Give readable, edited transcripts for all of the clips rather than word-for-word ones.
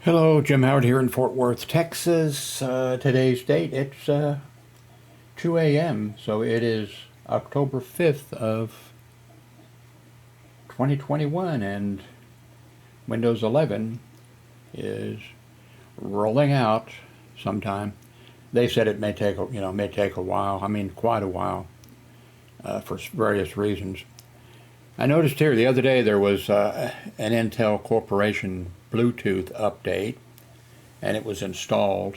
Hello, Jim Howard here in Fort Worth, Texas. Today's date, it's 2 a.m., so it is October 5th of 2021, and Windows 11 is rolling out sometime. They said it may take a while. I mean, quite a while, for various reasons. I noticed here the other day there was an Intel Corporation Bluetooth update, and it was installed.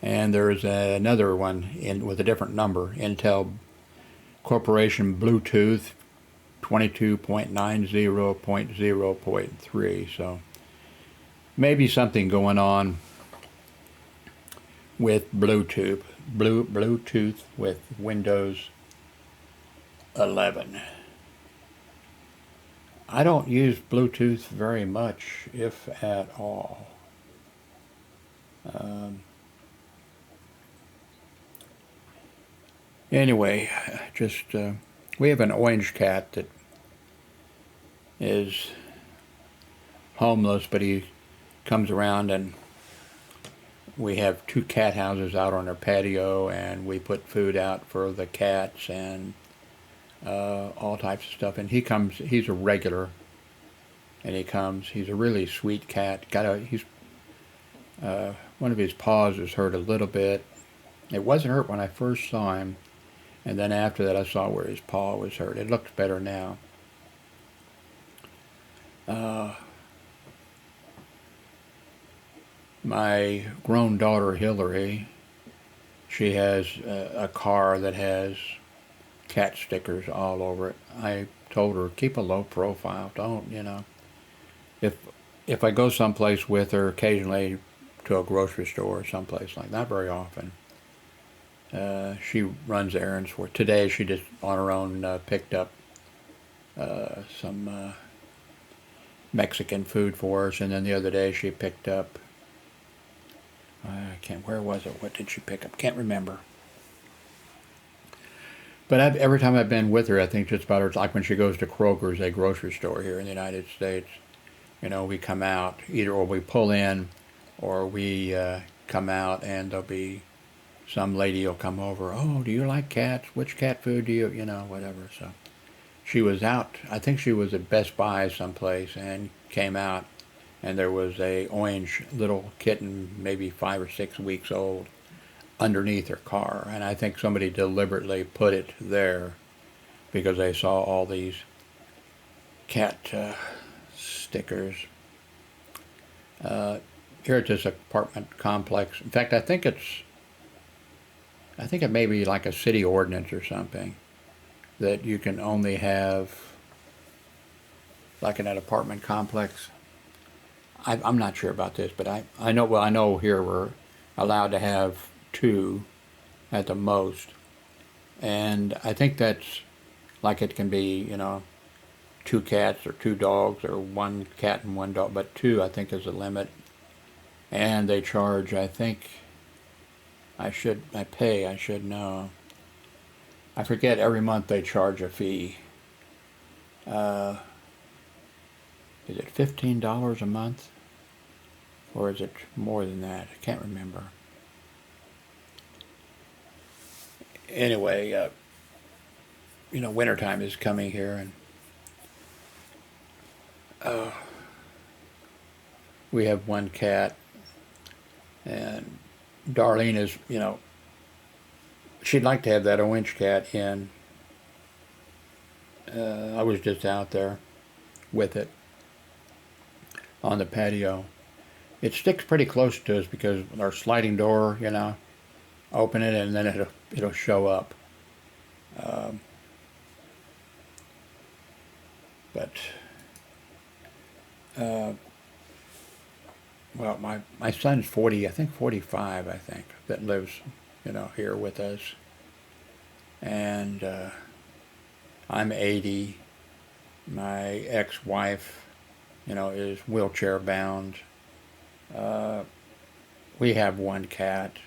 And there's another one with a different number, Intel Corporation Bluetooth 22.90.0.3. So maybe something going on with Bluetooth with Windows 11. I don't use Bluetooth very much, if at all. Anyway, just we have an orange cat that is homeless, but he comes around, and we have two cat houses out on our patio, and we put food out for the cats and all types of stuff. And he's a regular, and he's a really sweet cat. One of his paws is hurt a little bit. It wasn't hurt when I first saw him, and then after that I saw where his paw was hurt. It looks better now. My grown daughter Hillary, she has a car that has cat stickers all over it. I told her, keep a low profile. Don't, if I go someplace with her, occasionally to a grocery store or someplace like that, not very often. She runs errands for. Today she just on her own picked up some Mexican food for us, and then the other day she picked up. Where was it? What did she pick up? Can't remember. But every time I've been with her, I think just about her. It's like when she goes to Kroger's, a grocery store here in the United States. We come out or we pull in, or we come out, and there'll be some lady will come over. Oh, do you like cats? Which cat food do you? Whatever. So she was out. I think she was at Best Buy someplace, and came out, and there was a orange little kitten, maybe 5 or 6 weeks old, underneath her car. And I think somebody deliberately put it there because they saw all these cat stickers. Here at this apartment complex. In fact, I think it may be like a city ordinance or something that you can only have, like in an apartment complex. I'm not sure about this, but I know here we're allowed to have two at the most. And I think that's like it can be, two cats or two dogs, or one cat and one dog, but two I think is the limit. And they charge, I think, I should know. I forget, every month they charge a fee. Is it $15 a month? Or is it more than that? I can't remember. Anyway, wintertime is coming here, and we have one cat, and Darlene is, she'd like to have that orange cat in. I was just out there with it on the patio. It sticks pretty close to us because our sliding door, open it and then it'll show up. But well, my son's 40, I think 45, I think, that lives, here with us. And I'm 80. My ex-wife, is wheelchair bound. We have one cat,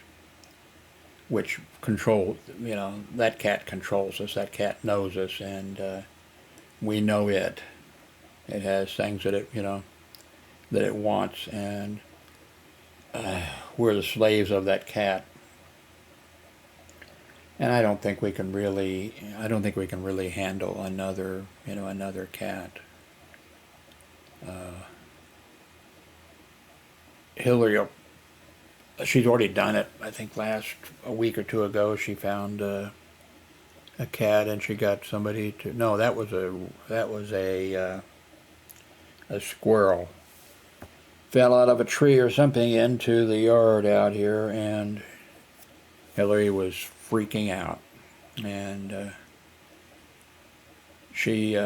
which that cat controls us. That cat knows us, and we know it. It has things that it wants, and we're the slaves of that cat. And I don't think we can really, I don't think we can really handle another, another cat. Hillary, she's already done it. I think a week or two ago, she found a cat, and she got somebody to. No, that was a squirrel. Fell out of a tree or something into the yard out here, and Hillary was freaking out, and she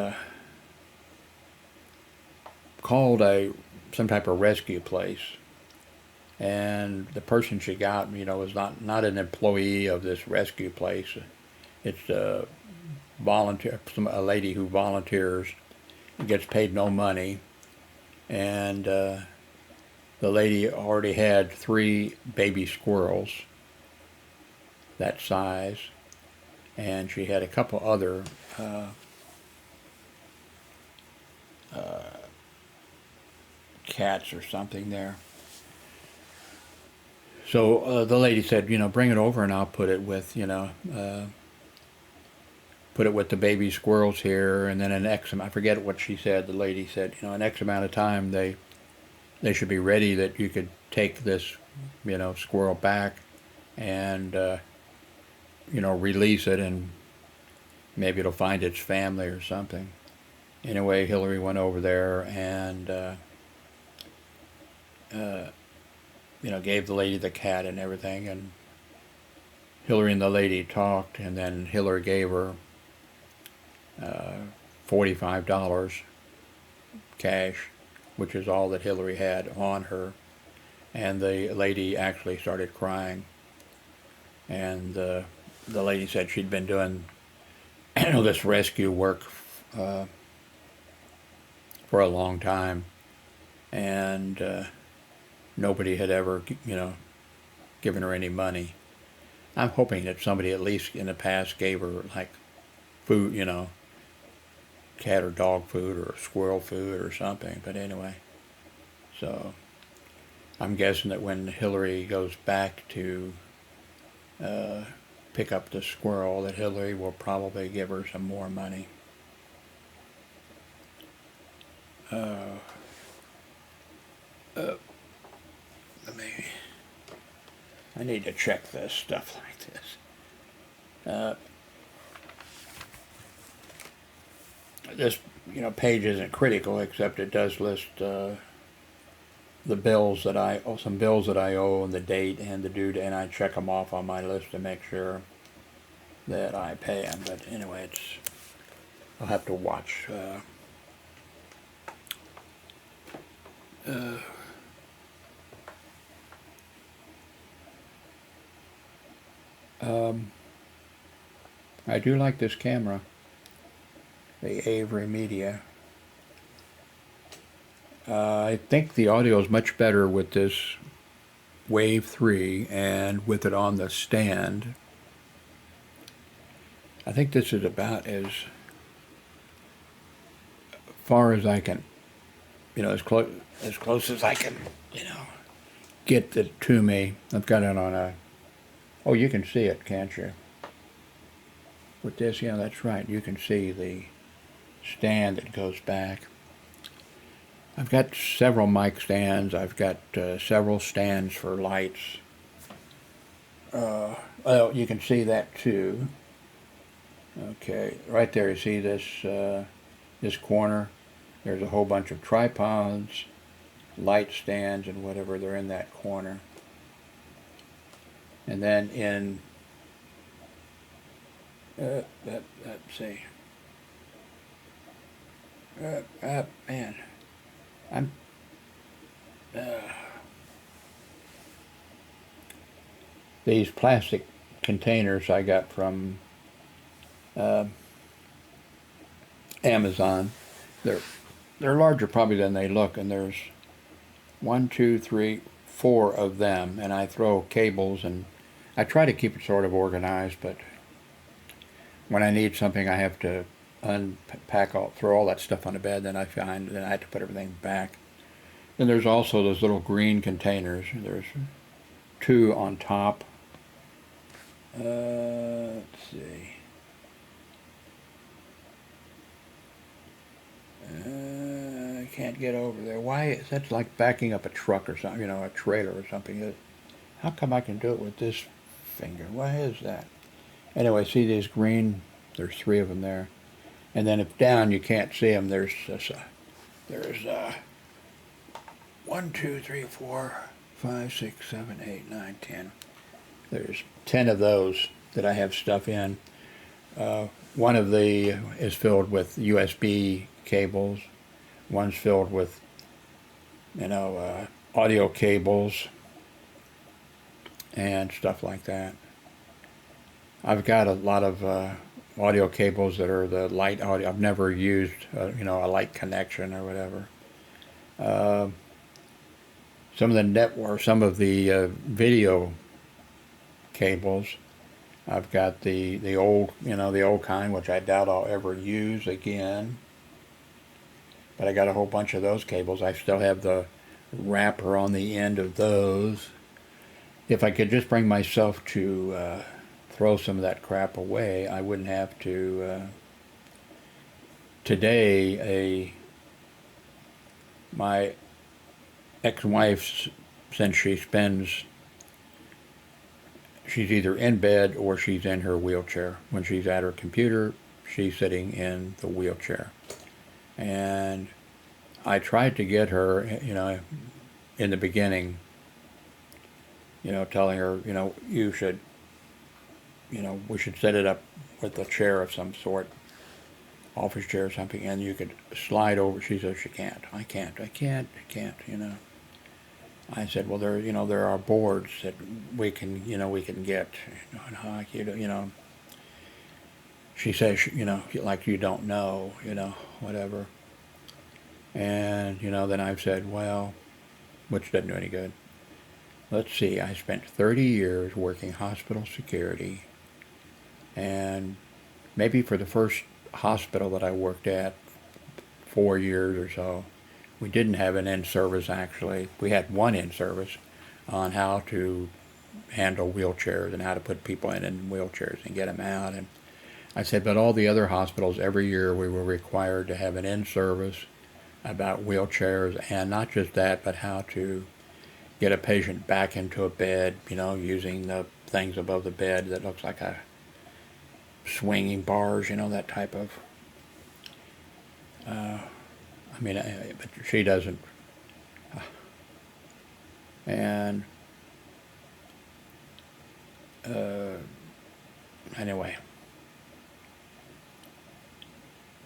called some type of rescue place, and the person she got, was not an employee of this rescue place. It's a lady who volunteers and gets paid no money, and the lady already had 3 baby squirrels that size, and she had a couple other cats or something there. So the lady said, bring it over and I'll put it with, put it with the baby squirrels here, and then I forget what she said. The lady said, an X amount of time they should be ready that you could take this, squirrel back and, release it, and maybe it'll find its family or something. Anyway, Hillary went over there and, gave the lady the cat and everything, and Hillary and the lady talked, and then Hillary gave her $45 cash, which is all that Hillary had on her, and the lady actually started crying, and the lady said she'd been doing this rescue work for a long time, and nobody had ever, given her any money. I'm hoping that somebody at least in the past gave her like food, cat or dog food or squirrel food or something. But anyway, so I'm guessing that when Hillary goes back to pick up the squirrel, that Hillary will probably give her some more money. I need to check this stuff like this. This page isn't critical, except it does list the bills that some bills that I owe, and the date and the due date, and I check them off on my list to make sure that I pay them. But anyway, I'll have to watch. I do like this camera, the Avery Media. I think the audio is much better with this Wave 3 and with it on the stand. I think this is about as far as I can, as close as I can, get it to me. I've got it on a, oh, you can see it, can't you? With this, yeah, that's right. You can see the stand that goes back. I've got several mic stands. I've got several stands for lights. Well, you can see that too. Okay, right there, you see this corner? There's a whole bunch of tripods, light stands, and whatever, they're in that corner. And then let's see. Man, these plastic containers I got from Amazon. They're larger probably than they look, and there's 1, 2, 3, 4 of them, and I throw cables, and I try to keep it sort of organized, but when I need something I have to throw all that stuff on the bed, then I have to put everything back. And there's also those little green containers. There's two on top. Let's see. I can't get over there. Why is that's like backing up a truck or something, a trailer or something. How come I can do it with this finger? Why is that? Anyway, see these green? There's three of them there. And then if down you can't see them, there's 1, 2, 3, 4, 5, 6, 7, 8, 9, 10. There's 10 of those that I have stuff in. One of the is filled with USB cables. One's filled with, audio cables and stuff like that. I've got a lot of audio cables that are the light audio. I've never used, a light connection or whatever. Some of the video cables. I've got the old, the old kind, which I doubt I'll ever use again. But I got a whole bunch of those cables. I still have the wrapper on the end of those. If I could just bring myself to throw some of that crap away, I wouldn't have to. Today, my ex-wife, since she's either in bed or she's in her wheelchair. When she's at her computer, she's sitting in the wheelchair. And I tried to get her, in the beginning, telling her, you should, we should set it up with a chair of some sort, office chair or something, and you could slide over. She says she can't. I can't. I said, well, there are boards that we can get. She says, like you don't know, whatever. And, then I've said, well, which doesn't do any good. Let's see, I spent 30 years working hospital security, and maybe for the first hospital that I worked at, 4 years or so, we didn't have an in-service actually. We had one in-service on how to handle wheelchairs and how to put people in wheelchairs and get them out. And I said, but all the other hospitals, every year we were required to have an in-service about wheelchairs, and not just that, but how to get a patient back into a bed, using the things above the bed that looks like a swinging bars, that type of. But she doesn't. And anyway.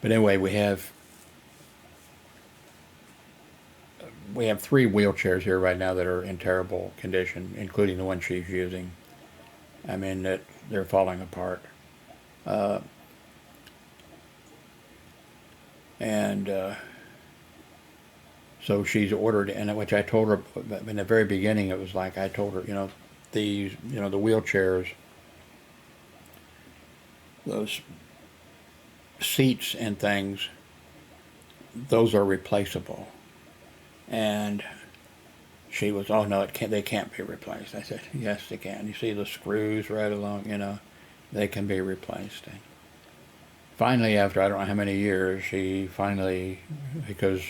But anyway, we have 3 wheelchairs here right now that are in terrible condition, including the one she's using. That they're falling apart. So she's ordered, and which I told her in the very beginning, it was like I told her, the wheelchairs, those seats and things, those are replaceable. And she was, oh no, they can't be replaced. I said, yes, they can. You see the screws right along, they can be replaced. And finally, after I don't know how many years, she finally, because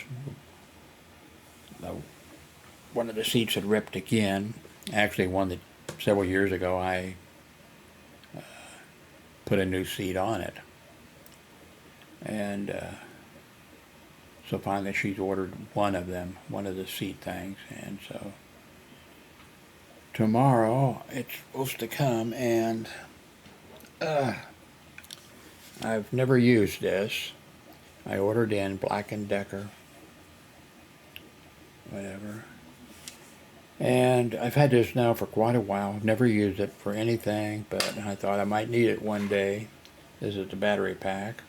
one of the seats had ripped again. Actually, one that several years ago I put a new seat on it. And so finally she's ordered one of them, one of the seat things. And so tomorrow it's supposed to come, and I've never used this. I ordered in Black & Decker, whatever. And I've had this now for quite a while. I've never used it for anything, but I thought I might need it one day. This is the battery pack.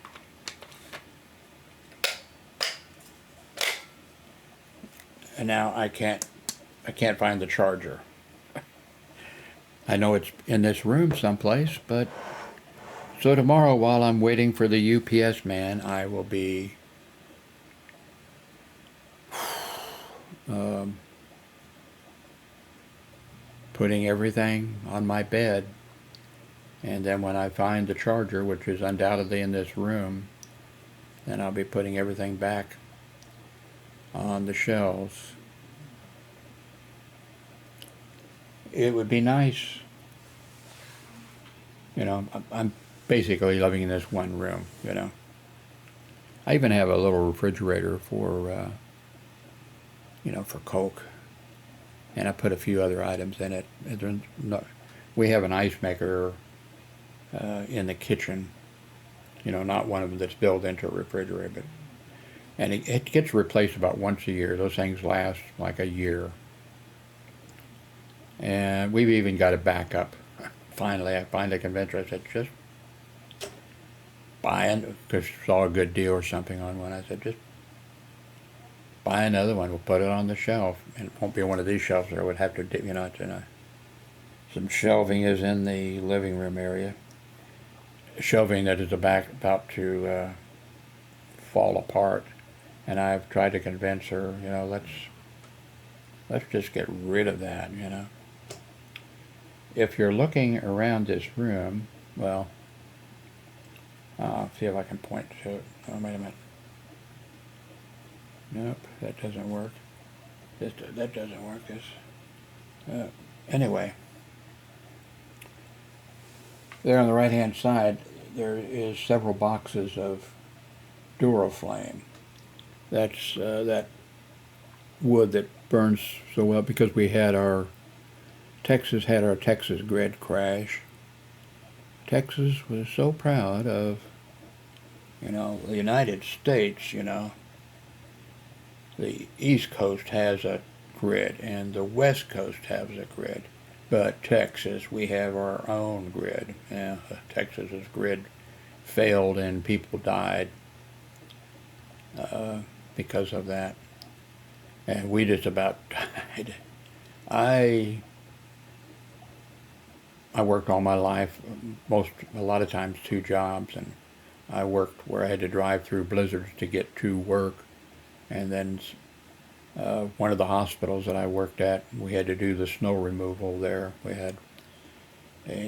And now I can't find the charger. I know it's in this room someplace, but so tomorrow, while I'm waiting for the UPS man, I will be putting everything on my bed, and then when I find the charger, which is undoubtedly in this room, then I'll be putting everything back on the shelves. It would be nice, I'm basically living in this one room. I even have a little refrigerator for Coke, and I put a few other items in it. We have an ice maker in the kitchen, not one of them that's built into a refrigerator, and it gets replaced about once a year. Those things last like a year. And we've even got a backup. I finally convinced her. I said, just buy it, because I saw a good deal or something on one. I said, just buy another one. We'll put it on the shelf. And it won't be one of these shelves there. I would have to, some shelving is in the living room area. Shelving that is about to fall apart. And I've tried to convince her, let's just get rid of that. If you're looking around this room, well, I'll see if I can point to it. Oh, wait a minute. Nope, that doesn't work. That doesn't work. Anyway, there on the right-hand side, there is several boxes of Duraflame. That's that wood that burns so well, because we had our Texas grid crash. Texas was so proud of, the United States, the East Coast has a grid and the West Coast has a grid. But Texas, we have our own grid. Yeah, Texas's grid failed and people died because of that. And we just about died. I worked all my life, a lot of times 2 jobs, and I worked where I had to drive through blizzards to get to work. And then one of the hospitals that I worked at, we had to do the snow removal there. We had what do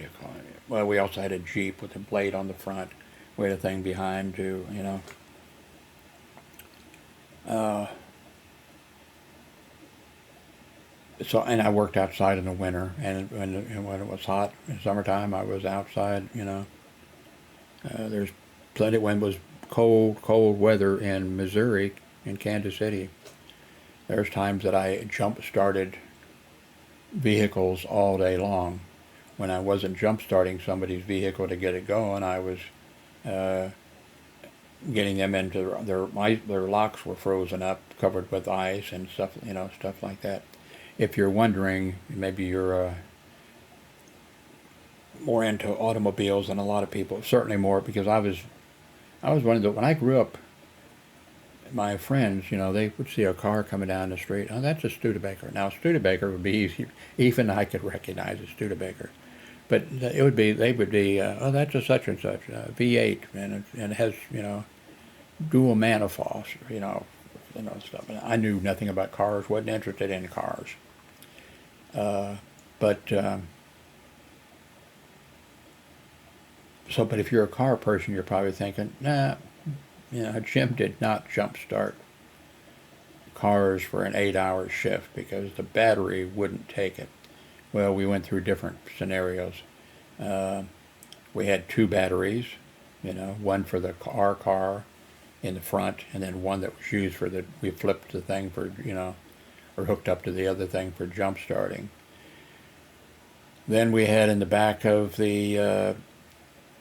you call it? Well, we also had a Jeep with a blade on the front. We had a thing behind too, and I worked outside in the winter, and when it was hot in summertime, I was outside. There's plenty. When it was cold weather in Missouri, in Kansas City, there's times that I jump-started vehicles all day long. When I wasn't jump-starting somebody's vehicle to get it going, I was getting them into their locks were frozen up, covered with ice and stuff, stuff like that. If you're wondering, maybe you're more into automobiles than a lot of people. Certainly more, because I was one of the, when I grew up, my friends, they would see a car coming down the street. Oh, that's a Studebaker. Now, a Studebaker would be easy. Even I could recognize a Studebaker. But they would be, oh, that's a such and such, V8, and it has, dual manifolds, stuff. And I knew nothing about cars, wasn't interested in cars. But if you're a car person, you're probably thinking, nah, Jim did not jumpstart cars for an 8-hour shift because the battery wouldn't take it. Well, we went through different scenarios. We had 2 batteries, one for our car in the front, and then one that was used we flipped the thing for, or hooked up to the other thing for jump starting. Then we had in the back of the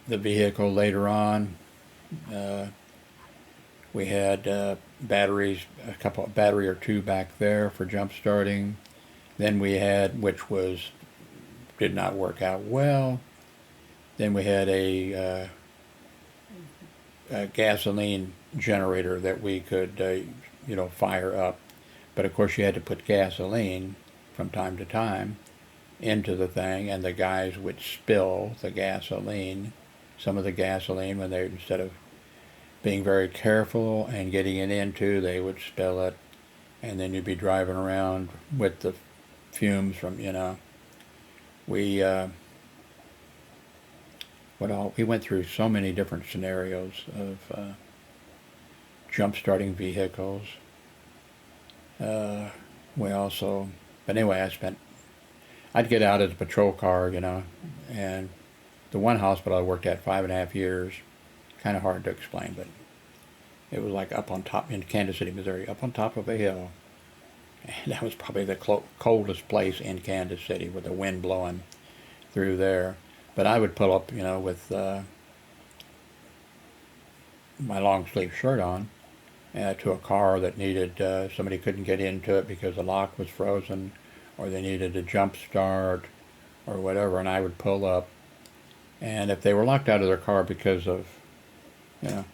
vehicle later on, we had batteries, a battery or 2 back there for jump starting. Then we had, which did not work out well. Then we had a gasoline generator that we could, fire up. But of course you had to put gasoline from time to time into the thing, and the guys would spill the gasoline, some of the gasoline, when they, instead of being very careful and getting it into, they would spill it, and then you'd be driving around with the fumes from, we we went through so many different scenarios of jump starting vehicles. We also, but anyway, I'd get out as a patrol car, and the one hospital I worked at 5.5 years, kind of hard to explain, but it was like up on top in Kansas City, Missouri, up on top of a hill. And that was probably the coldest place in Kansas City with the wind blowing through there. But I would pull up, with my long sleeve shirt on to a car that needed, somebody couldn't get into it because the lock was frozen, or they needed a jump start or whatever, and I would pull up. And if they were locked out of their car because of, in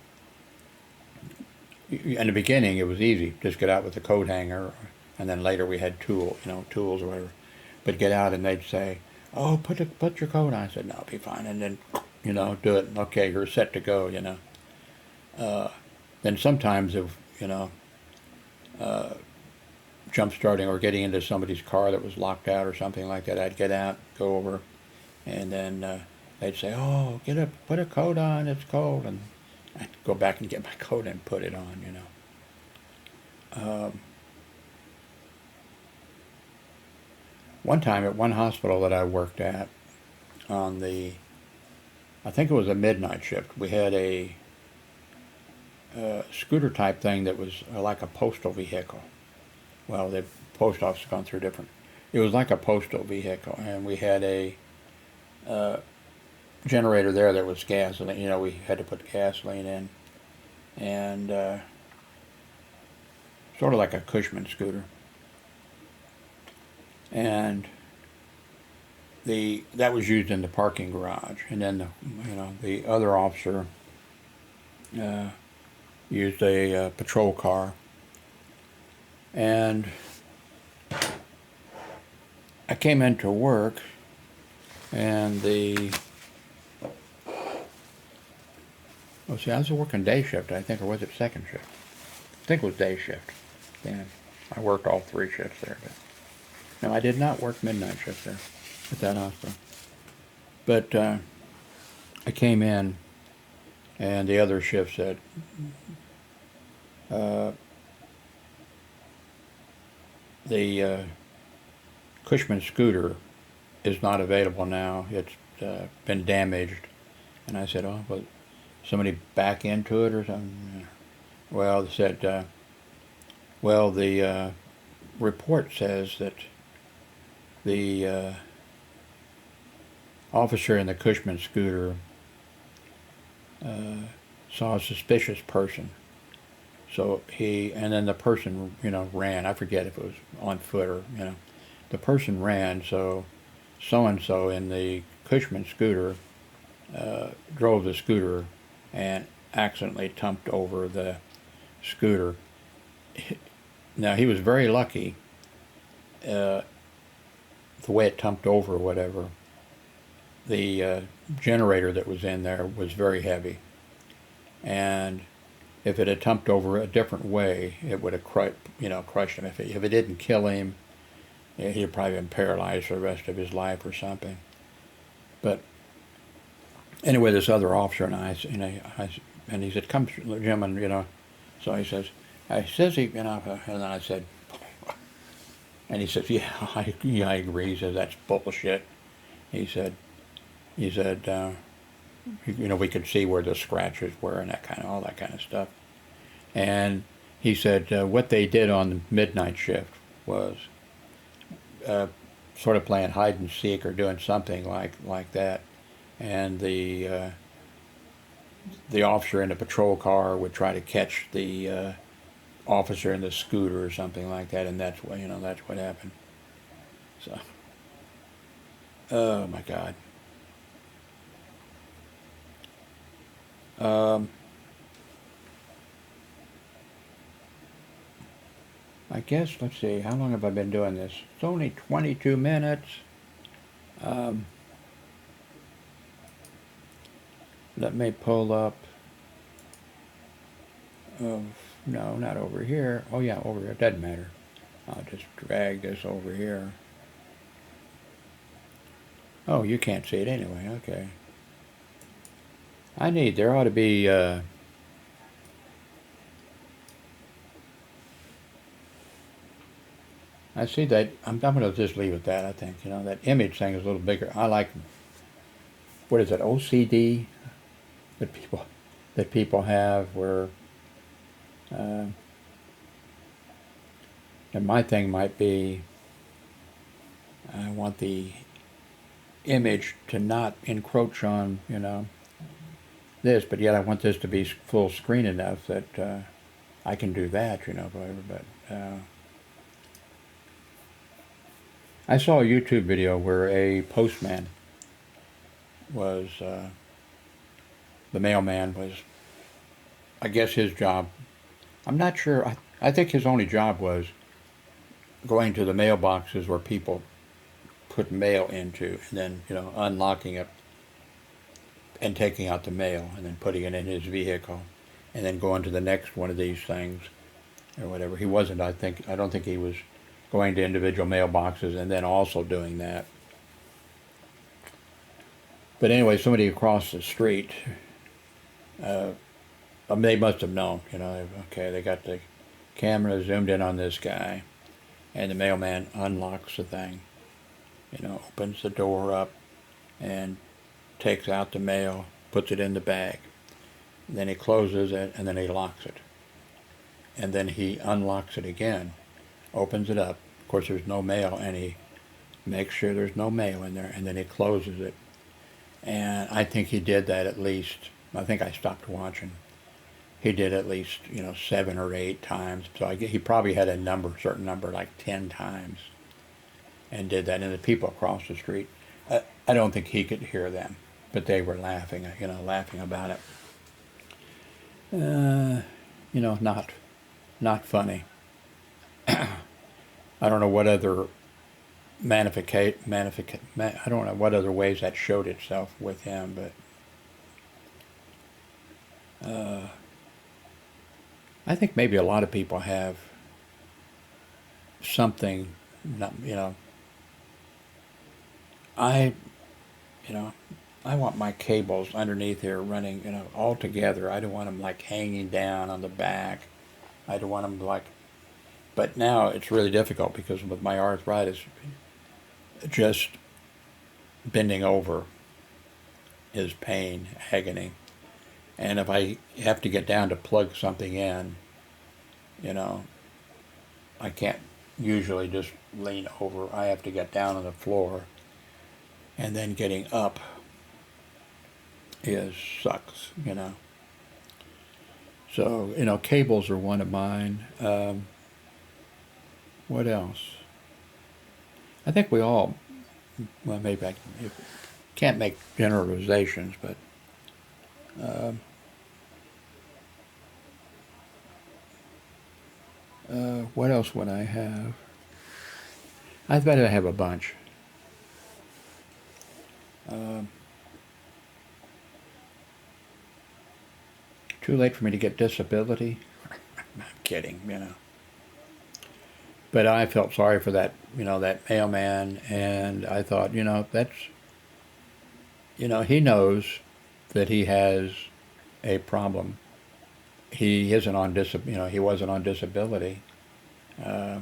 the beginning it was easy, just get out with the coat hanger, and then later we had tools or whatever. But get out and they'd say, "Oh, put your coat on." I said, "No, I'll be fine." And then, do it. Okay, you're set to go. Then sometimes if jump starting or getting into somebody's car that was locked out or something like that, I'd get out, go over, and then they'd say, "Oh, get up, put a coat on. It's cold." And I'd go back and get my coat and put it on. One time at one hospital that I worked at, I think it was a midnight shift, we had a scooter type thing that was like a postal vehicle. Well, the post office has gone through different. It was like a postal vehicle, and we had a generator there that was gasoline. We had to put gasoline in, and sort of like a Cushman scooter. And that was used in the parking garage, and then the other officer used a patrol car, and I came into work, and I was working day shift, I think, or was it second shift? I think it was day shift. And I worked all 3 shifts there, but no, I did not work midnight shift there at that hospital. But I came in, and the other shift said, the Cushman scooter is not available now. It's been damaged. And I said, "Oh, well, somebody back into it or something?" Well, they said, well, the report says that the officer in the Cushman scooter saw a suspicious person. So and then the person, ran. I forget if it was on foot or, the person ran. So and-so in the Cushman scooter drove the scooter and accidentally tumped over the scooter. Now, he was very lucky, the way it tumped over or whatever. The generator that was in there was very heavy, and if it had tumped over a different way, it would have crushed him. If it didn't kill him, he'd probably been paralyzed for the rest of his life or something. But anyway, this other officer and I and he said, "Come, Jim," so he says, he, and then I said, and he says, "Yeah, I agree." He says, "That's bullshit." He said, we could see where the scratches were and all that kind of stuff. And he said, what they did on the midnight shift was sort of playing hide and seek or doing something like that. And the officer in the patrol car would try to catch the officer in the scooter or something like that, and that's what happened. So, oh my God. I guess, let's see, how long have I been doing this? It's only 22 minutes. Let me pull up Oh, no, not over here. Oh yeah, over here. Doesn't matter. I'll just drag this over here. Oh, you can't see it anyway. Okay. There ought to be, I see that, I'm going to just leave it at that, I think. That image thing is a little bigger. I like, what is it, OCD that people have where, uh, and my thing might be, I want the image to not encroach on, this, but yet I want this to be full screen enough that I can do that, but I saw a YouTube video where a postman was, the mailman was, I guess his job, I'm not sure, I think his only job was going to the mailboxes where people put mail into, and then, unlocking it and taking out the mail and then putting it in his vehicle and then going to the next one of these things or whatever. He wasn't, I don't think he was going to individual mailboxes and then also doing that. But anyway, somebody across the street, they must have known, okay, they got the camera zoomed in on this guy, and the mailman unlocks the thing, opens the door up and takes out the mail, puts it in the bag. Then he closes it, and then he locks it. And then he unlocks it again, opens it up. Of course, there's no mail, and he makes sure there's no mail in there, and then he closes it. And I think he did that at least, I think I stopped watching. He did at least, 7 or 8 times. So he probably had a certain number, like 10 times, and did that. And the people across the street, I don't think he could hear them, but they were laughing, laughing about it. Not funny. I don't know what other I don't know what other ways that showed itself with him, but I think maybe a lot of people have something, not, I, I want my cables underneath here running, all together. I don't want them like hanging down on the back. I don't want them but now it's really difficult because with my arthritis, just bending over is pain, agony. And if I have to get down to plug something in, I can't usually just lean over. I have to get down on the floor, and then getting up sucks. So, cables are one of mine. What else? I think we all, well, maybe I can't make generalizations, but what else would I have? I bet I have a bunch. Too late for me to get disability? I'm kidding, But I felt sorry for that, that mailman, and I thought, that's, he knows that he has a problem. He isn't on he wasn't on disability. I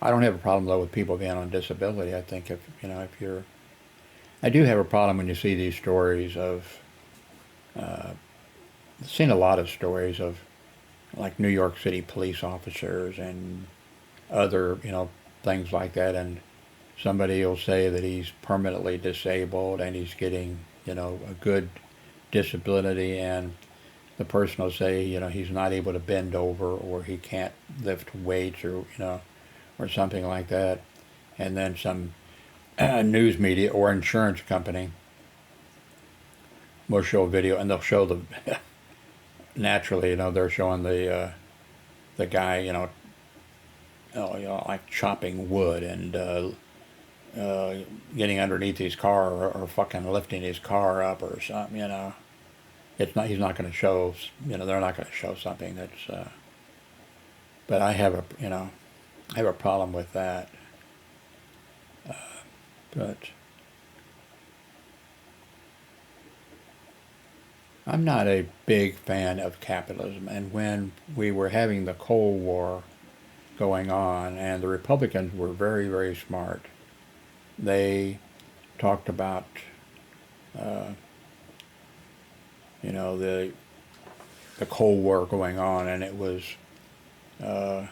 don't have a problem though with people being on disability. I think if you're, I do have a problem when you see these stories of, I've seen a lot of stories of like New York City police officers and other, things like that, and somebody will say that he's permanently disabled and he's getting, a good disability, and the person will say, he's not able to bend over or he can't lift weights or something like that. And then some news media or insurance company will show a video, and they'll show the, naturally, they're showing the guy, like chopping wood and getting underneath his car or fucking lifting his car up or something, it's not. He's not going to show. They're not going to show something that's. But I have I have a problem with that. But I'm not a big fan of capitalism. And when we were having the Cold War going on, and the Republicans were very, very smart, they talked about, uh, the Cold War going on, and it was uh,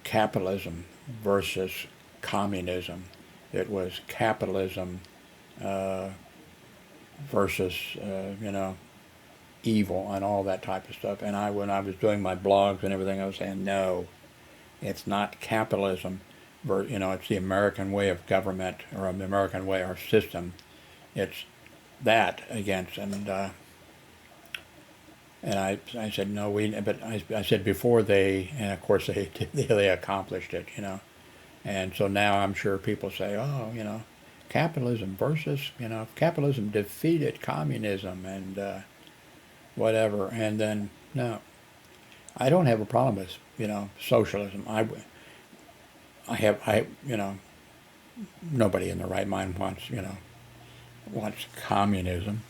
capitalism versus communism. It was capitalism uh, versus evil and all that type of stuff. And when I was doing my blogs and everything, I was saying no, it's not capitalism. It's the American way of government, or the American way, our system. It's that against, and I said no, but I said before and of course they accomplished it, and so now I'm sure people say, oh, capitalism versus, capitalism defeated communism and whatever, and then no, I don't have a problem with socialism. Nobody in their right mind wants communism.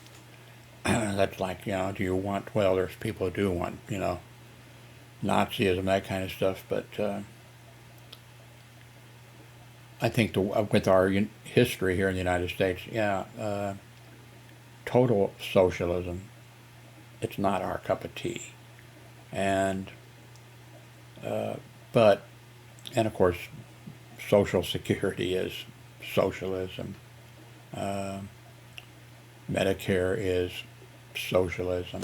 That's like, do you want, well, there's people who do want, Nazism, that kind of stuff, but I think with our history here in the United States, total socialism, it's not our cup of tea. And, and of course, Social Security is socialism. Medicare is socialism.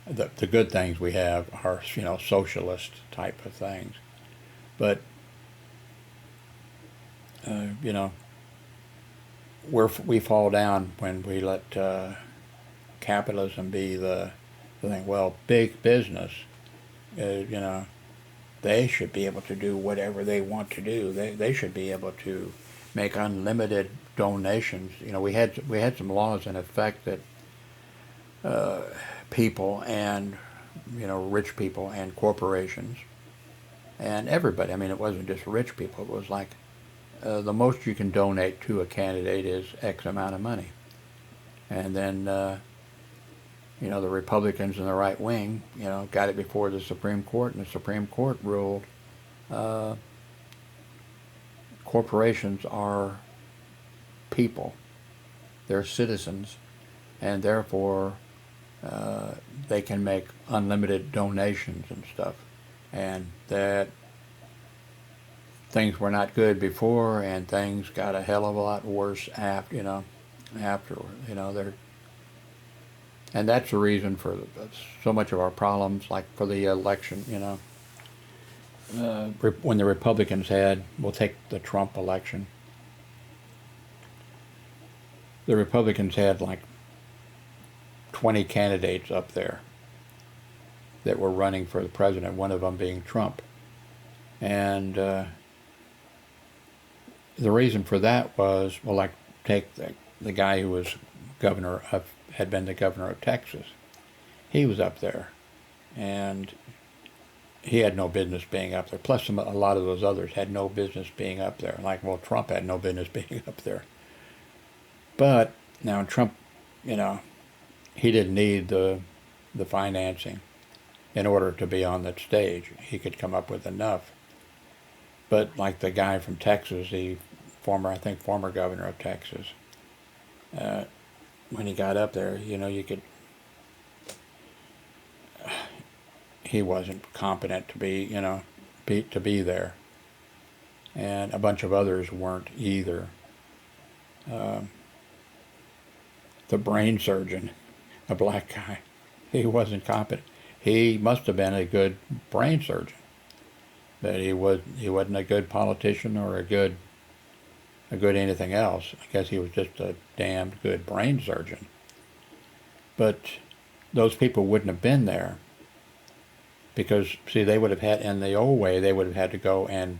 The good things we have are, socialist type of things. But, we fall down when we let capitalism be the thing. Well, big business, they should be able to do whatever they want to do. They should be able to make unlimited donations. We had some laws in effect that people and rich people and corporations and everybody. I mean, it wasn't just rich people. It was like the most you can donate to a candidate is X amount of money, and then the Republicans and the right wing got it before the Supreme Court, and the Supreme Court ruled corporations are people, they're citizens, and therefore they can make unlimited donations and stuff, and that things were not good before, and things got a hell of a lot worse after. They're, and that's the reason for so much of our problems, like for the election. When the Republicans we'll take the Trump election. The Republicans had like 20 candidates up there that were running for the president, one of them being Trump. And the reason for that was, well, like take the guy who was had been the governor of Texas. He was up there, and he had no business being up there. Plus, a lot of those others had no business being up there. Like, well, Trump had no business being up there. But now Trump, he didn't need the financing in order to be on that stage. He could come up with enough. But like the guy from Texas, the former governor of Texas, when he got up there, he wasn't competent to be there, and a bunch of others weren't either. The brain surgeon, a black guy, he wasn't competent. He must have been a good brain surgeon, but he wasn't a good politician or a good anything else. I guess he was just a damned good brain surgeon. But those people wouldn't have been there because, see, they would have had, in the old way, they would have had to go and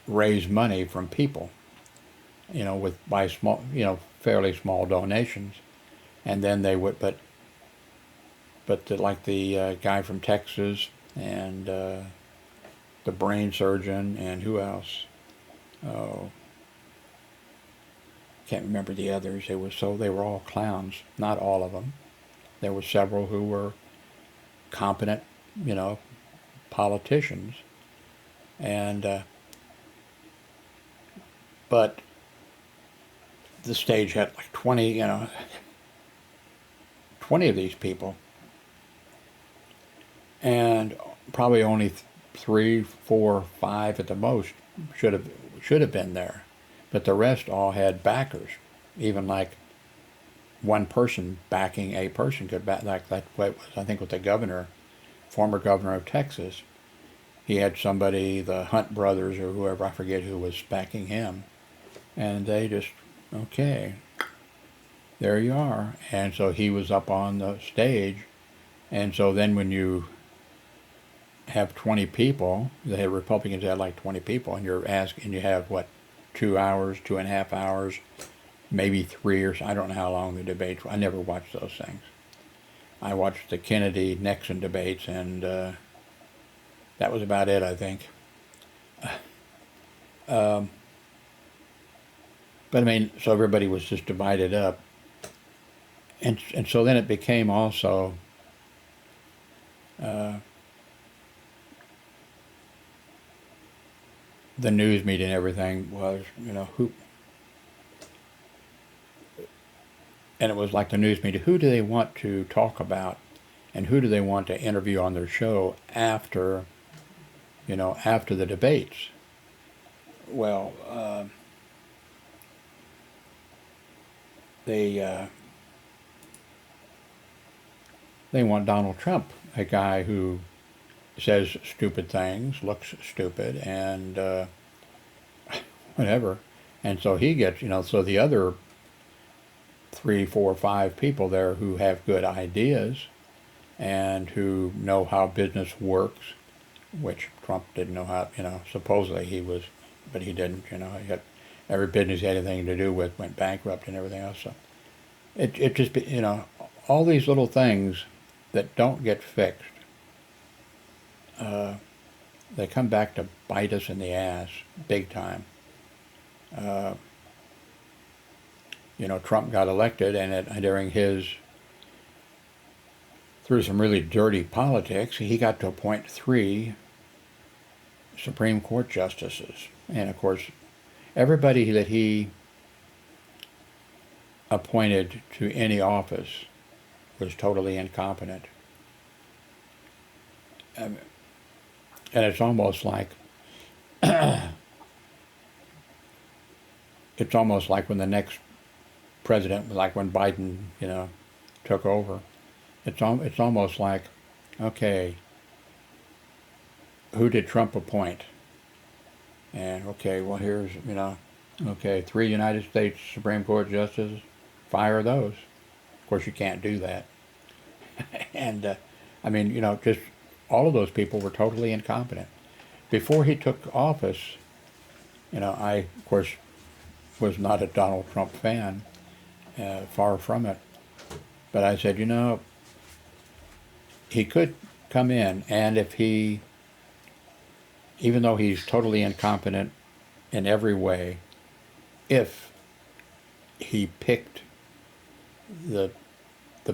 raise money from people, by small, fairly small donations. and then they would, like the guy from Texas and the brain surgeon and who else? Oh, can't remember the others. They were all clowns. Not all of them. There were several who were competent, politicians, and but the stage had like 20 of these people, and probably only 3, 4, 5 at the most should have been there, but the rest all had backers. Even like one person backing a person could back, like that. What was, I think, with the governor, former governor of Texas, he had somebody, the Hunt brothers or whoever, I forget who was backing him, and they just, okay, there you are. And so he was up on the stage, and so then when you have 20 people, the Republicans had like 20 people, and you have what, 2 hours, 2.5 hours, maybe 3, or I don't know how long the debates were. I never watched those things. I watched the Kennedy-Nixon debates, and that was about it, I think. But I mean, so everybody was just divided up. And so then it became also the news media and everything was, who, and it was like the news media, who do they want to talk about and who do they want to interview on their show after, after the debates? Well, they want Donald Trump, a guy who says stupid things, looks stupid, and whatever. And so he gets, so the other 3, 4, 5 people there who have good ideas and who know how business works, which Trump didn't know how, supposedly he was, but he didn't, he had, every business he had anything to do with went bankrupt and everything else. So it just, all these little things that don't get fixed, they come back to bite us in the ass big time. Trump got elected, and during through some really dirty politics, he got to appoint 3 Supreme Court justices. And of course, everybody that he appointed to any office was totally incompetent. And it's almost like when the next president, like when Biden, took over, it's almost like, okay, who did Trump appoint? And okay, well here's, okay, 3 United States Supreme Court justices, fire those. Of course, you can't do that. And I mean, just all of those people were totally incompetent. Before he took office, I, of course, was not a Donald Trump fan, far from it. But I said, he could come in, and if he, even though he's totally incompetent in every way, if he picked the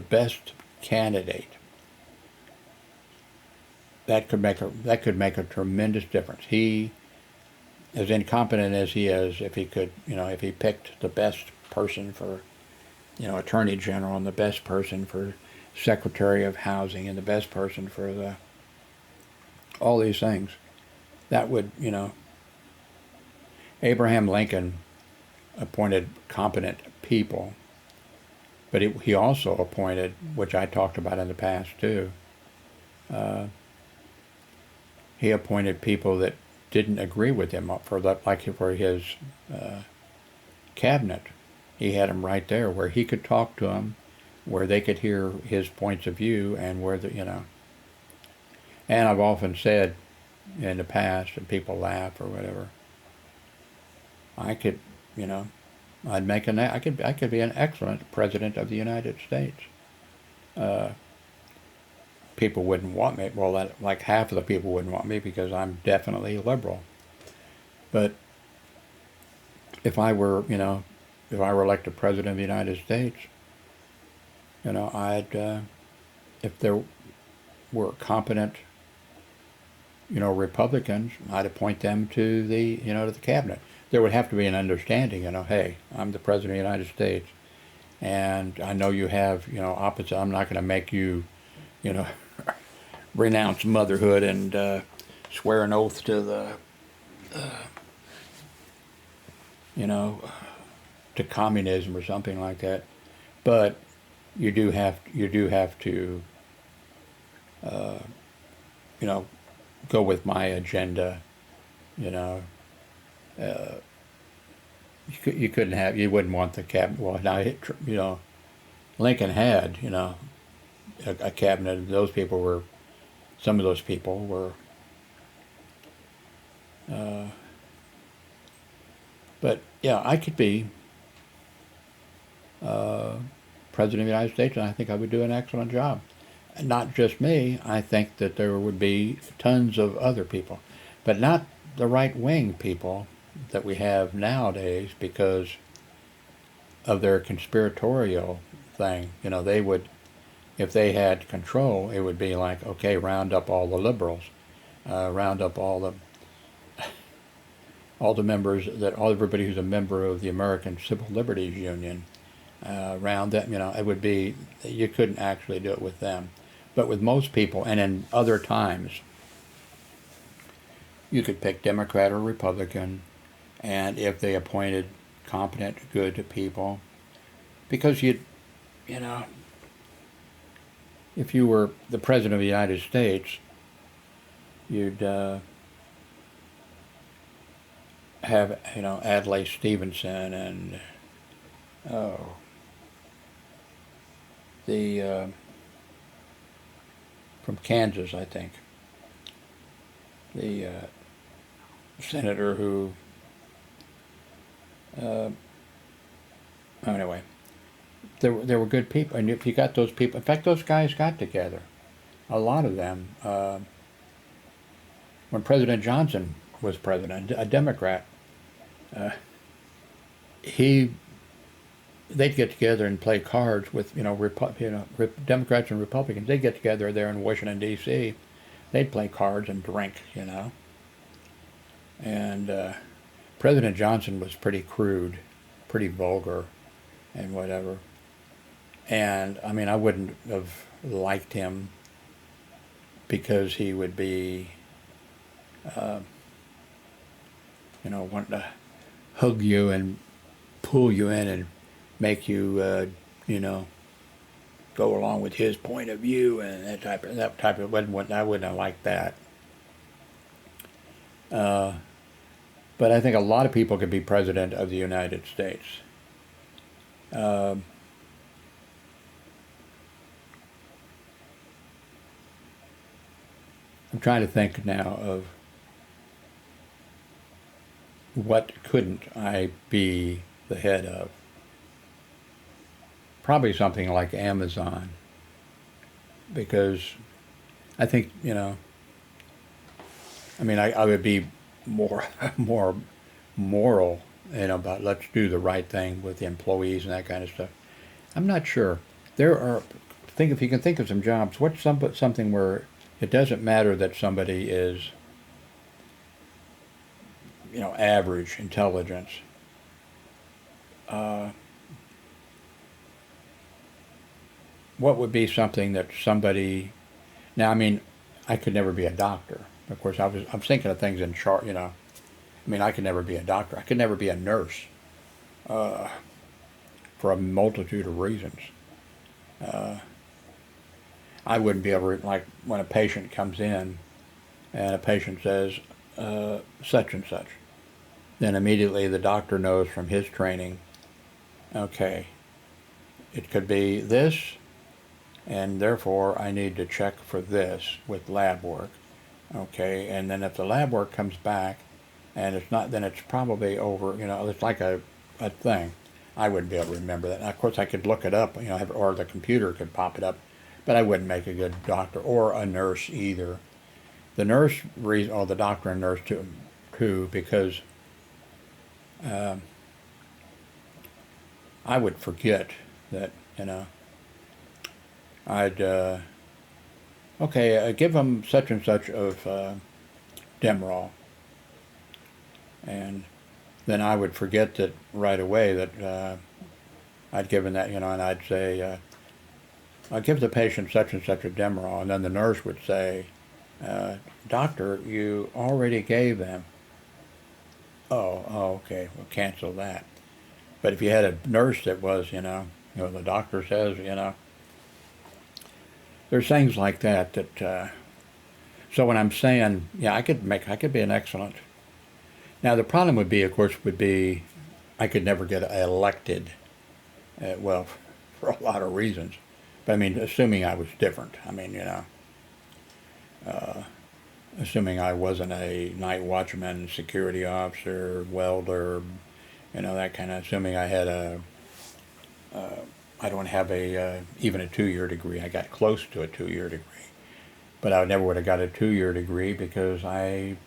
best candidate, that could make a tremendous difference. He, as incompetent as he is, if he could, if he picked the best person for, Attorney General, and the best person for Secretary of Housing, and the best person for all these things, that would, Abraham Lincoln appointed competent people, but he also appointed, which I talked about in the past too, he appointed people that didn't agree with him for his cabinet. He had them right there where he could talk to them, where they could hear his points of view, and where And I've often said in the past, and people laugh or whatever, I could, I could be an excellent president of the United States. People wouldn't want me. Well, like half of the people wouldn't want me because I'm definitely liberal. But if I were, if I were elected president of the United States, if there were competent, Republicans, I'd appoint them to the cabinet. There would have to be an understanding, hey, I'm the president of the United States, and I know you have, opposite. I'm not going to make you, you know, renounce motherhood and swear an oath to you know, to communism or something like that. But you do have to, go with my agenda. You know, you wouldn't want the cabinet. Well, now, Lincoln had, a cabinet. Some of those people were, but yeah, I could be president of the United States, and I think I would do an excellent job. Not just me. I think that there would be tons of other people, but not the right wing people that we have nowadays because of their conspiratorial thing. They would, if they had control, it would be like, okay, round up all the liberals, round up all the members everybody who's a member of the American Civil Liberties Union, round them. It would be, you couldn't actually do it with them, but with most people, and in other times, you could pick Democrat or Republican, and if they appointed competent, good people, because you know, if you were the president of the United States, you'd have Adlai Stevenson and the from Kansas, I think, the senator who anyway, there were good people, and if you got those people, in fact, those guys got together, a lot of them. When President Johnson was president, a Democrat, he they'd get together and play cards with Democrats and Republicans. They'd get together there in Washington D.C. They'd play cards and drink, and President Johnson was pretty crude, pretty vulgar, and whatever. And I mean, I wouldn't have liked him because he would be, wanting to hug you and pull you in and make you, go along with his point of view and that type of. I wouldn't have liked that. But I think a lot of people could be president of the United States. I'm trying to think now of what couldn't I be the head of. Probably something like Amazon, because I think, I would be more more moral, about let's do the right thing with the employees and that kind of stuff. I'm not sure. If you can think of some jobs, what's something where it doesn't matter that somebody is, average intelligence. What would be something that somebody? Now, I could never be a doctor. Of course, I'm thinking of things in chart. I could never be a doctor. I could never be a nurse, for a multitude of reasons. I wouldn't be able to, like, when a patient comes in and a patient says such and such, then immediately the doctor knows from his training, okay, it could be this, and therefore I need to check for this with lab work. Okay, and then if the lab work comes back and it's not, then it's probably over, it's like a thing. I wouldn't be able to remember that. Now, of course, I could look it up, or the computer could pop it up, but I wouldn't make a good doctor or a nurse either. The nurse reason, or the doctor and nurse too, because I would forget that, I'd okay, give them such and such of Demerol, and then I would forget that right away that I'd given that, and I'd say, I'll give the patient such and such a Demerol, and then the nurse would say, doctor, you already gave them. Oh, okay, we'll cancel that. But if you had a nurse that was, the doctor says, there's things like that so when I'm saying, yeah, I could be an excellent. Now the problem would be, of course, I could never get elected, well, for a lot of reasons. But I mean, assuming I was different, assuming I wasn't a night watchman, security officer, welder, that kind of, assuming I had I don't have even a 2-year degree. I got close to a 2-year degree. But I never would have got a 2-year degree because I'm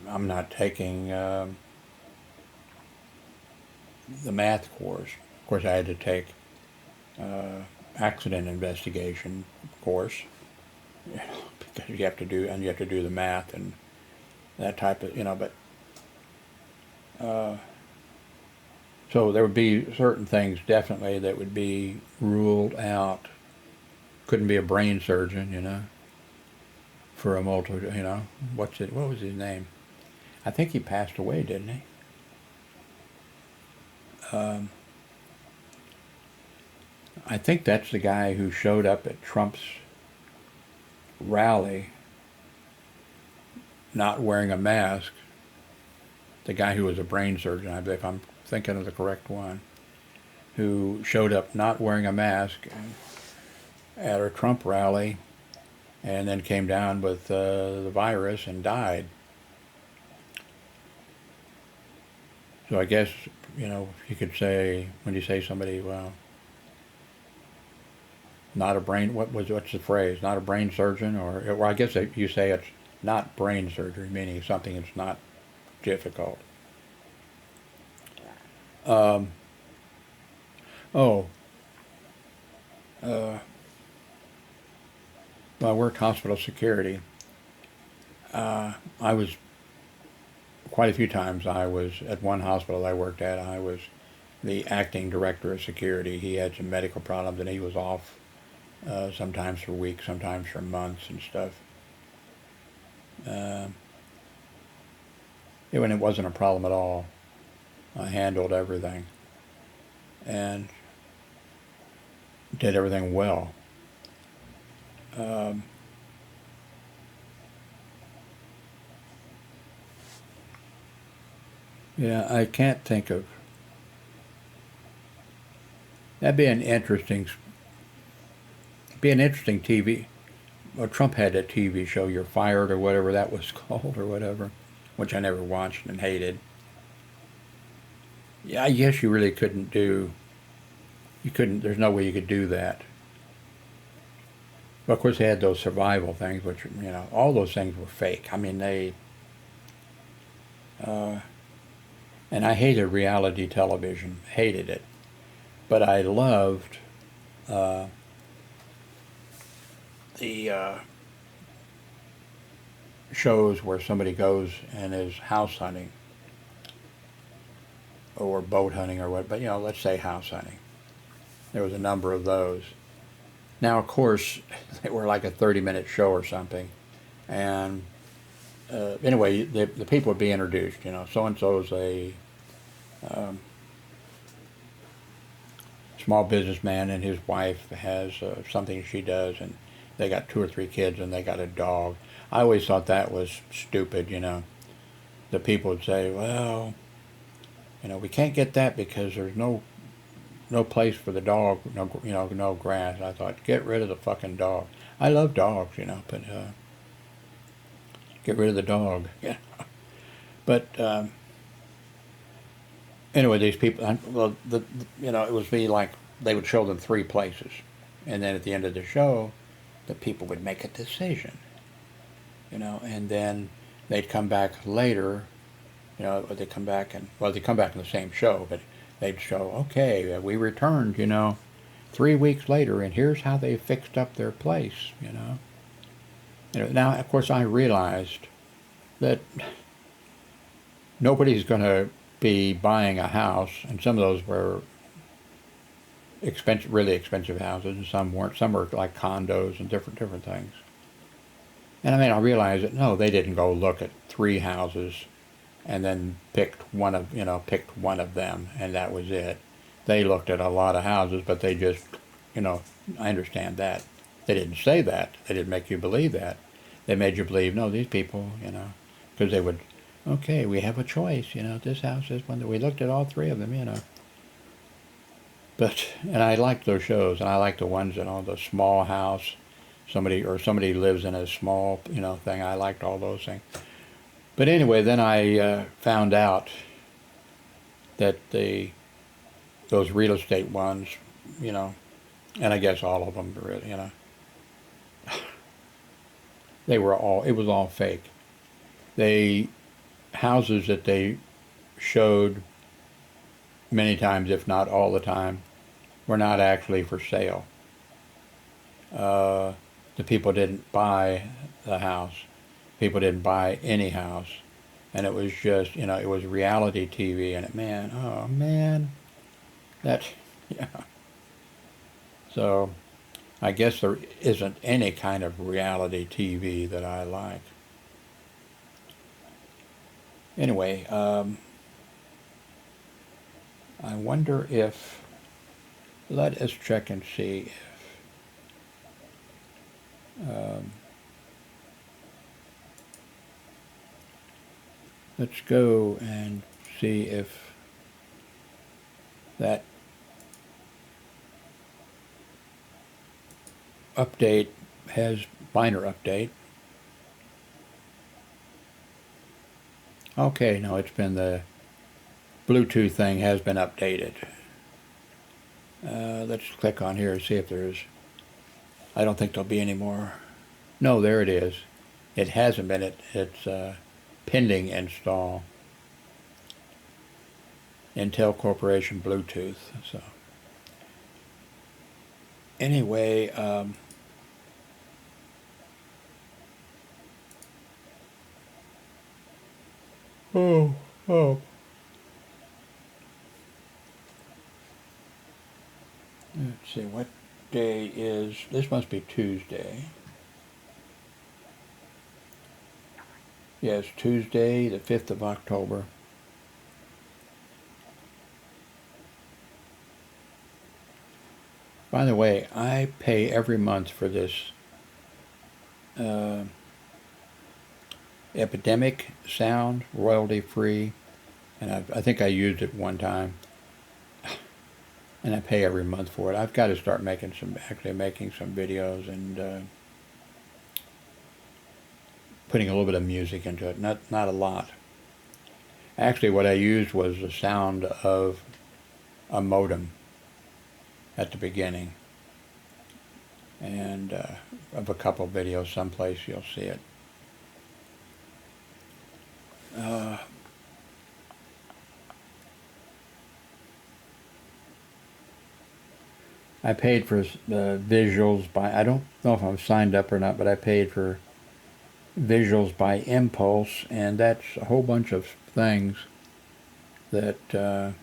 not taking the math course. Of course, I had to take accident investigation course, because you have to do the math and that type of, but so there would be certain things definitely that would be ruled out. Couldn't be a brain surgeon, for a what was his name? I think he passed away, didn't he? I think that's the guy who showed up at Trump's rally not wearing a mask. The guy who was a brain surgeon, I believe, if I'm thinking of the correct one, who showed up not wearing a mask at a Trump rally and then came down with the virus and died. So I guess, you could say, when you say somebody, well, not a brain, what's the phrase? Not a brain surgeon, or I guess you say it's not brain surgery, meaning something that's not difficult. Well, I worked hospital security. I was quite a few times. I was at one hospital I worked at. I was the acting director of security. He had some medical problems, and he was off sometimes for weeks, sometimes for months and stuff. When it wasn't a problem at all, I handled everything and did everything well. Yeah, I can't think of. That'd be an interesting TV. Well, Trump had a TV show, You're Fired, or whatever that was called, or whatever, which I never watched and hated. Yeah, I guess you really couldn't do. You couldn't. There's no way you could do that. But of course, they had those survival things, which all those things were fake. I mean, and I hated reality television, hated it, but I loved the shows where somebody goes and is house hunting or boat hunting or what, but let's say house hunting. There was a number of those. Now, of course, they were like a 30-minute show or something, and anyway, the people would be introduced. So-and-so's a small businessman, and his wife has something she does, and they got 2 or 3 kids, and they got a dog. I always thought that was stupid. The people would say, well, we can't get that because there's no place for the dog, no grass. I thought, get rid of the fucking dog. I love dogs, but get rid of the dog. Yeah. But anyway, these people, well, it would be like they would show them three places, and then at the end of the show, the people would make a decision, and then they'd come back later, they come back and well, they come back in the same show, but they'd show, okay, we returned, 3 weeks later, and here's how they fixed up their place. Now, of course, I realized that nobody's going to be buying a house, and some of those were expensive, really expensive houses, and some weren't. Some were like condos and different things. And I realized that no, they didn't go look at three houses and then picked one of them, and that was it. They looked at a lot of houses, but they just, I understand that. They didn't say that. They didn't make you believe that. They made you believe, no, these people, because they would, okay, we have a choice, this house, this one. We looked at all three of them. And I liked those shows, and I liked the ones, the small house, somebody lives in a small, thing. I liked all those things. But anyway, then I found out that those real estate ones, and I guess all of them, really, it was all fake. Houses that they showed many times, if not all the time, were not actually for sale. The people didn't buy the house. People didn't buy any house. And it was just, it was reality TV, and man, yeah. So, I guess there isn't any kind of reality TV that I like. Anyway, I wonder if, let us check and see if, let's go and see if that update has minor update. Okay, no, it's been the Bluetooth thing has been updated. Let's click on here and see if there's, I don't think there'll be any more. No, there it is. It hasn't been, it's pending install. Intel Corporation Bluetooth. So anyway, oh. Let's see, what day is, this must be Tuesday. Yes, Tuesday, the 5th of October. By the way, I pay every month for this Epidemic Sound, royalty-free, and I think I used it one time, and I pay every month for it. I've got to start making some videos and putting a little bit of music into it, not a lot. Actually, what I used was the sound of a modem at the beginning, and of a couple of videos someplace you'll see it. I paid for visuals by, I don't know if I'm signed up or not, but I paid for visuals by Impulse, and that's a whole bunch of things that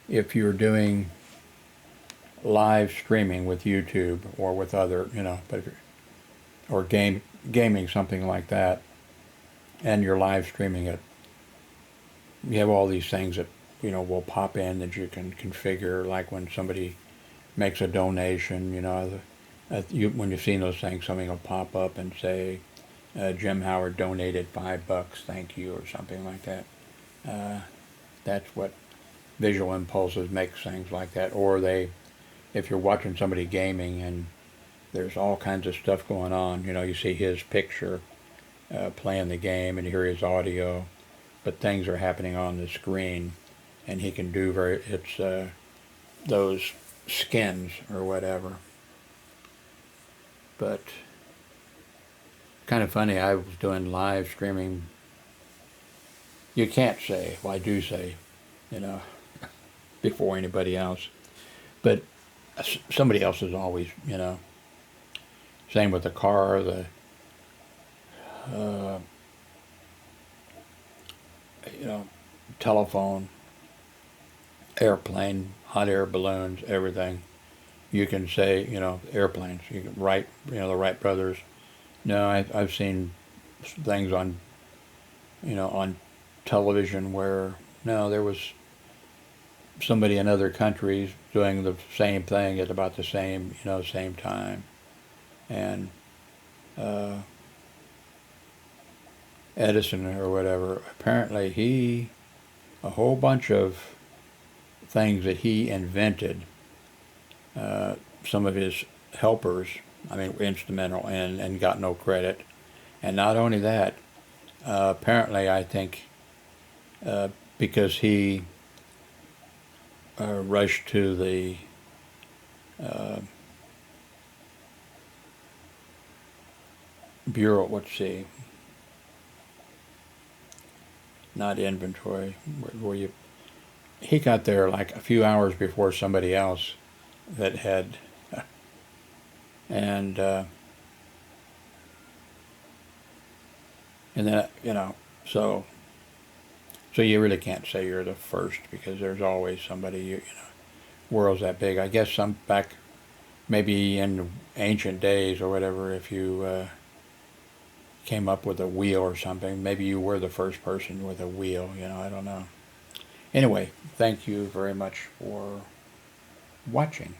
if you're doing live streaming with YouTube or with other, or gaming, something like that, and you're live streaming it, you have all these things that will pop in that you can configure, like when somebody makes a donation, when you've seen those things, something will pop up and say, Jim Howard donated $5, thank you, or something like that. That's what Visual Impulses makes things like that. Or if you're watching somebody gaming and there's all kinds of stuff going on, you see his picture playing the game and you hear his audio, but things are happening on the screen. and he can do it's those skins or whatever. But kind of funny, I was doing live streaming. You can't say, well, I do say, you know, before anybody else. But somebody else is always, you know. Same with the car, the, uh, you know, telephone, airplane, hot air balloons, everything. You can say, you know, airplanes. You can write, you know, the Wright brothers. No, I've seen things on, you know, on television where, no, there was somebody in other countries doing the same thing at about the same, you know, same time. And uh, Edison or whatever, apparently a whole bunch of things that he invented, some of his helpers, I mean, were instrumental and got no credit. And not only that, apparently I think uh, because he rushed to the uh, bureau, let's see, not inventory, where you, he got there like a few hours before somebody else that had, and and then, you know, so you really can't say you're the first because there's always somebody, you know, world's that big. I guess some back maybe in ancient days or whatever, if you came up with a wheel or something, maybe you were the first person with a wheel, you know, I don't know. Anyway, thank you very much for watching.